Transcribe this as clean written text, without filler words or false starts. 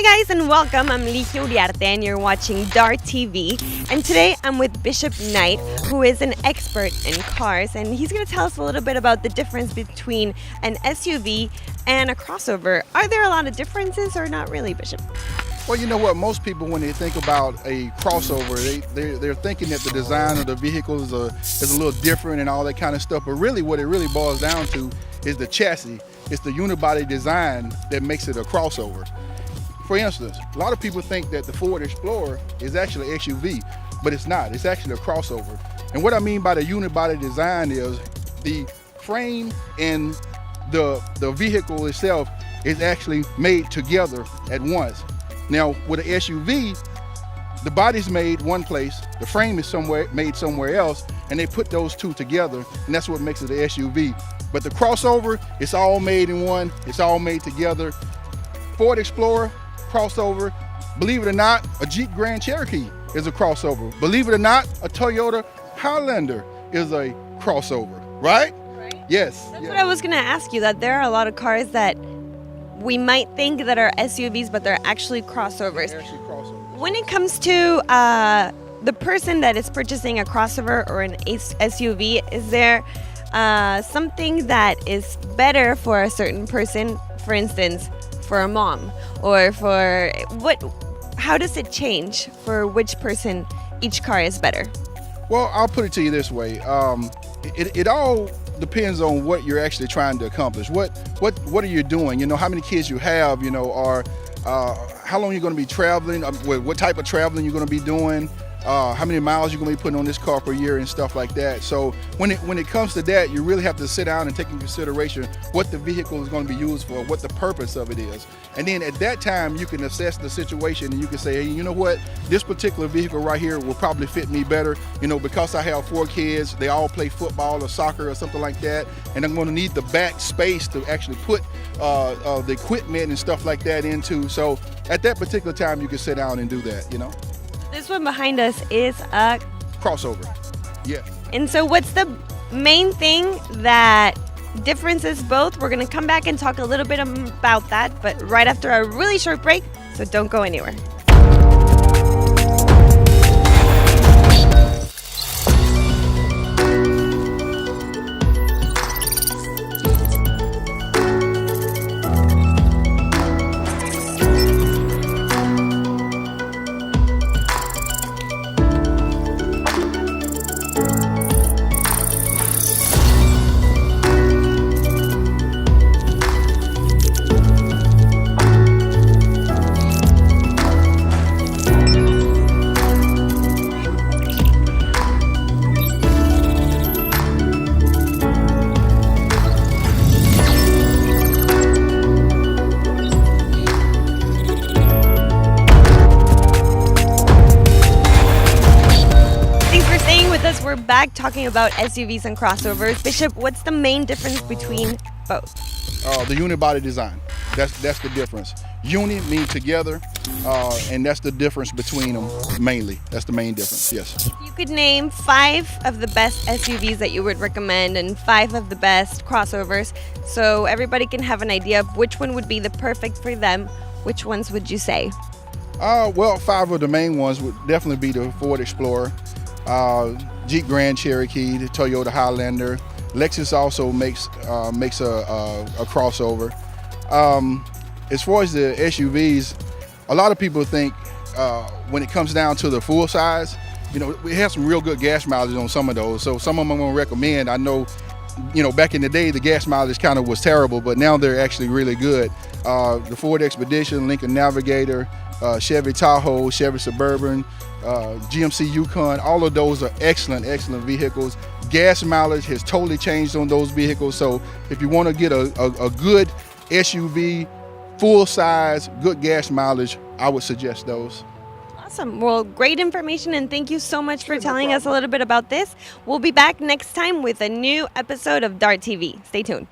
guys and welcome. I'm Ligia Uriarte and you're watching DAR TV. And today I'm with Bishop Knight, who is an expert in cars, and he's going to tell us a little bit about the difference between an SUV and a crossover. Are there a lot of differences or not really, Bishop? Well, you know what? Most people, when they think about a crossover, they're thinking that the design of the vehicle is a little different and all that kind of stuff. But really, what it really boils down to is the chassis. It's the unibody design that makes it a crossover. For instance, a lot of people think that the Ford Explorer is actually an SUV, but it's not. It's actually a crossover. And what I mean by the unibody design is the frame and the vehicle itself is actually made together at once. Now, with an SUV, the body's made one place, the frame is made somewhere else, and they put those two together, and that's what makes it an SUV. But the crossover, it's all made in one, it's all made together. Ford Explorer, crossover. Believe it or not, a Jeep Grand Cherokee is a crossover. Believe it or not, a Toyota Highlander is a crossover, right? Yes. That's what I was going to ask you, that there are a lot of cars that we might think that are SUVs, but they're actually crossovers. They're actually crossovers. When it comes to the person that is purchasing a crossover or an SUV, is there something that is better for a certain person, for instance, for a mom, or for what? How does it change for which person each car is better? Well, I'll put it to you this way. It all depends on what you're actually trying to accomplish. What are you doing? You know, how many kids you have, you know, or how long you're going to be traveling, what type of traveling you're going to be doing, how many miles you're going to be putting on this car per year and stuff like that. So when it comes to that, you really have to sit down and take into consideration what the vehicle is going to be used for, what the purpose of it is. And then at that time, you can assess the situation and you can say, hey, you know what, this particular vehicle right here will probably fit me better, you know, because I have 4 kids, they all play football or soccer or something like that, and I'm going to need the back space to actually put the equipment and stuff like that into. So at that particular time, you can sit down and do that, you know. This one behind us is a crossover. Yeah. And so what's the main thing that differences both? We're going to come back and talk a little bit about that, but right after a really short break, so don't go anywhere. We're back talking about SUVs and crossovers. Bishop, what's the main difference between both? The unibody design. That's the difference. Uni means together, and that's the difference between them mainly. That's the main difference, yes. If you could name 5 of the best SUVs that you would recommend and 5 of the best crossovers, so everybody can have an idea of which one would be the perfect for them, which ones would you say? Well, 5 of the main ones would definitely be the Ford Explorer, Jeep Grand Cherokee, the Toyota Highlander. Lexus also makes a crossover. As far as the SUVs, a lot of people think when it comes down to the full size, you know, we have some real good gas mileage on some of those. So some of them I'm going to recommend. I know, you know, back in the day the gas mileage kind of was terrible, but now they're actually really good. The Ford Expedition, Lincoln Navigator, Chevy Tahoe, Chevy Suburban, GMC Yukon, all of those are excellent vehicles. Gas mileage has totally changed on those vehicles. So if you want to get a good SUV, full size, good gas mileage, I would suggest those. Awesome. Well, great information, and thank you so much for telling us a little bit about this. We'll be back next time with a new episode of DAR TV. Stay tuned.